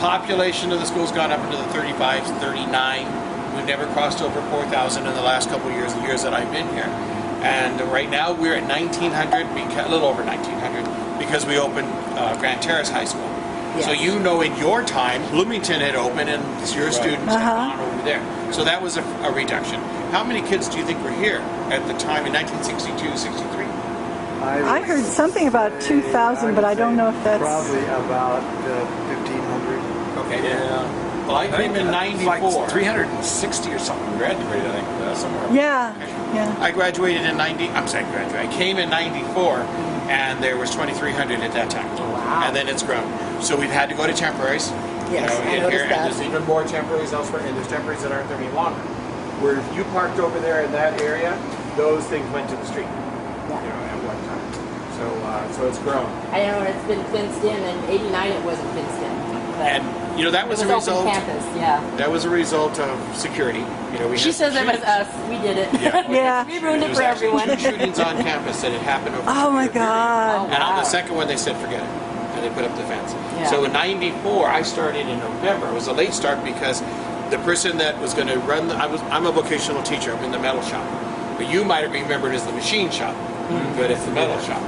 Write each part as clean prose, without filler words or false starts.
population of the school's gone up into the 35s, 39. We've never crossed over 4,000 in the last couple of years, the years that I've been here. And right now we're at 1,900, a little over 1,900, because we opened Grand Terrace High School. Yes. So you know in your time, Bloomington had opened and your students had gone over there. So that was a reduction. How many kids do you think were here at the time in 1962, 63? I heard something about 2,000, but I don't know if that's... Probably about 1,500. Okay. Yeah. Well, I came in 94. Like 360 or something graduated, I think, somewhere. Yeah. Yeah. I graduated in 90. I'm saying graduated. I came in 94, and there was 2,300 at that time. Wow. And then it's grown. So we've had to go to temporaries. Yes, I in noticed here, that. and there's even more temporaries elsewhere, and there's temporaries that aren't there any longer. Where if you parked over there in that area, those things went to the street. Yeah. At one time. So it's grown. I know it's been fenced in. In '89, it wasn't fenced in. And that was a result. Open campus, yeah. That was a result of security. She says it was us. We did it. Yeah. We ruined it for There everyone. was 2 shootings on campus that had happened over. Oh my God. Oh, And on wow. the second one, they said forget it, and they put up the fence. Yeah. So in '94, I started in November. It was a late start because the person that was going to run I'm a vocational teacher. I'm in the metal shop, but you might have remembered as the machine shop, but it's the metal shop.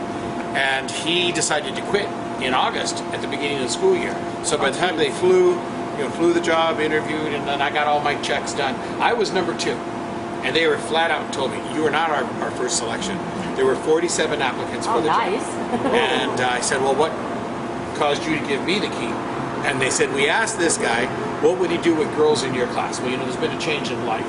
And he decided to quit in August at the beginning of the school year. So by the time they flew the job, interviewed, and then I got all my checks done, I was number 2. And they were flat out and told me, you were not our first selection. There were 47 applicants for the job. And I said, well, what caused you to give me the key? And they said, we asked this guy, what would he do with girls in your class? Well, there's been a change in life.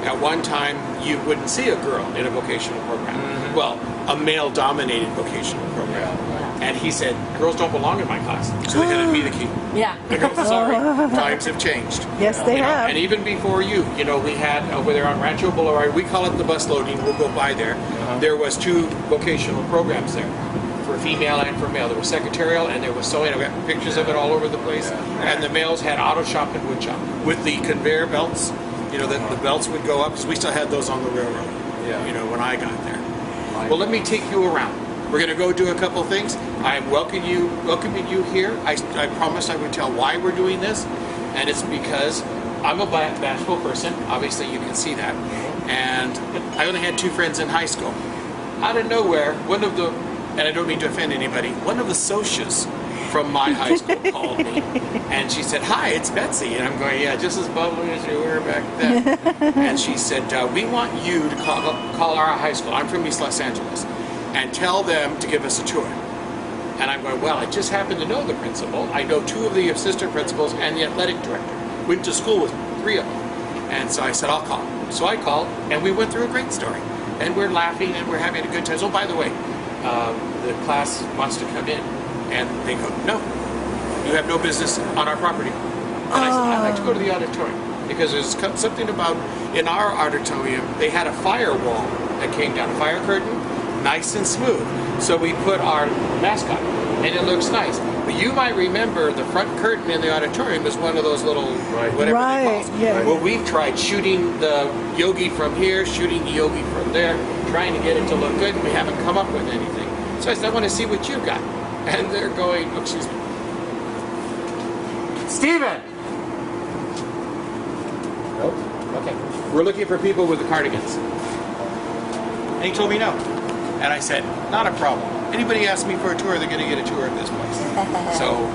At one time, you wouldn't see a girl in a vocational program. Mm-hmm. Well, a male-dominated vocational program. Yeah. And he said, girls don't belong in my class. So they handed me the key. Yeah. I go, sorry, times have changed. Yes, they have. And even before you, we had over there on Rancho Boulevard, we call it the bus loading, we'll go by there. There was 2 vocational programs there, for female and for male. There was secretarial and there was sewing. I've got pictures of it all over the place. Yeah. And the males had auto shop and wood shop with the conveyor belts. The belts would go up, because we still had those on the railroad, when I got there. Well, let me take you around. We're going to go do a couple things. I'm welcoming you here. I promised I would tell why we're doing this, and it's because I'm a bashful person. Obviously, you can see that. And I only had 2 friends in high school. Out of nowhere, and I don't mean to offend anybody, one of the socias from my high school called me, and she said, hi, it's Betsy. And I'm going, yeah, just as bubbly as you were back then. And she said, we want you to call our high school, I'm from East Los Angeles, and tell them to give us a tour. And I'm going, well, I just happen to know the principal. I know 2 of the assistant principals and the athletic director. Went to school with 3 of them. And so I said, I'll call. So I called, and we went through a great story. And we're laughing, and we're having a good time. Oh, by the way, the class wants to come in. And they go, no, you have no business on our property. And I said, I'd like to go to the auditorium, because there's something about, in our auditorium, they had a firewall that came down, a fire curtain, nice and smooth. So we put our mascot, and it looks nice. But you might remember the front curtain in the auditorium is one of those little, whatever they call it. Yeah. Well, we've tried shooting the yogi from here, shooting the yogi from there, trying to get it to look good, and we haven't come up with anything. So I said, I want to see what you got. And they're going, oh, excuse me. Steven! Nope. Okay. We're looking for people with the cardigans. And he told me no. And I said, not a problem. Anybody asks me for a tour, they're going to get a tour of this place. So,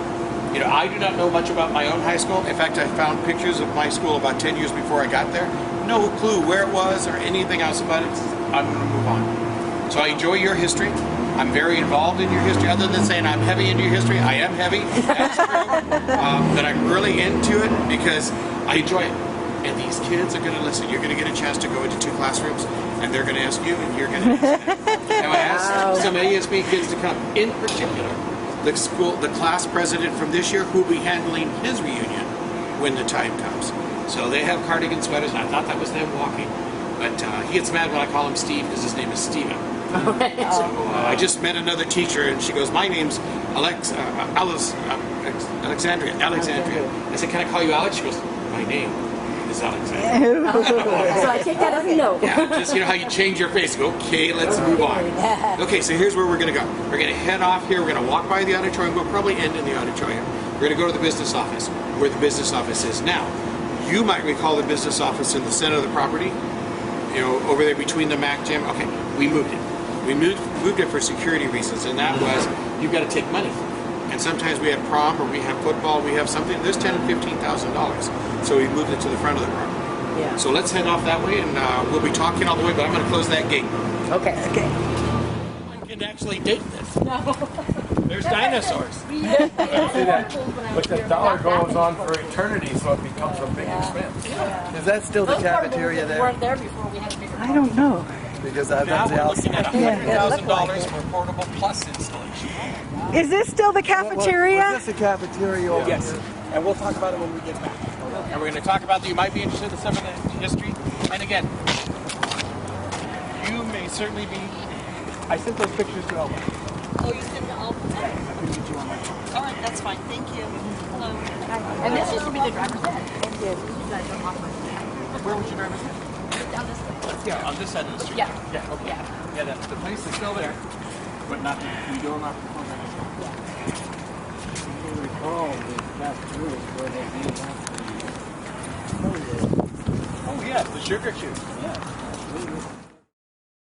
I do not know much about my own high school. In fact, I found pictures of my school about 10 years before I got there. No clue where it was or anything else about it. I'm going to move on. So I enjoy your history. I'm very involved in your history. Other than saying I'm heavy into your history, I am heavy. That's true. But I'm really into it because I enjoy it. And these kids are going to listen. You're going to get a chance to go into 2 classrooms, and they're going to ask you, and you're going to ask them. And I asked some ASB kids to come. In particular, the class president from this year, who will be handling his reunion when the time comes. So they have cardigan sweaters, and I thought that was them walking. But he gets mad when I call him Steve, because his name is Steven. So I just met another teacher, and she goes, my name's Alexandria. I said, can I call you Alex? She goes, my name is Alexandria. So I take that as a no. Yeah, just how you change your face. Go, okay, let's move on. Okay, so here's where we're going to go. We're going to head off here. We're going to walk by the auditorium. We'll probably end in the auditorium. We're going to go to the business office, where the business office is now. You might recall the business office in the center of the property, you know, over there between the Mac gym. Okay, we moved it. We moved it for security reasons, and that was, you've got to take money. And sometimes we have prom or we have football, we have something, there's $10,000 and $15,000. So we moved it to the front of the property. Yeah. So let's head off that way, and we'll be talking all the way, but I'm going to close that gate. Okay. Okay. I can actually date this. No. There's dinosaurs. But the dollar goes on for eternity, so it becomes a big expense. Is that still the Those part of the cafeteria buildings there? weren't there before we had a bigger. I don't know. Because Now that's the we're looking at outside. $100,000 for portable plus installation. Is this still the cafeteria? Was this a cafeteria? Over Yes, here? and we'll talk about it when we get back. And we're going to talk about that. You might be interested in some of the history. And again, you may certainly be. I sent those pictures to Elba. Oh, you sent the all right, that's fine. Thank you. Hello. And this used to be the driver's ed. You guys don't offer it. Where was your driver's ed? Down this way. Yeah, on this side of the street. Yeah. Yeah. Okay. Yeah. Yeah, the place is still there, but not the we don't offer program. Oh yeah, the sugar cube. Yeah.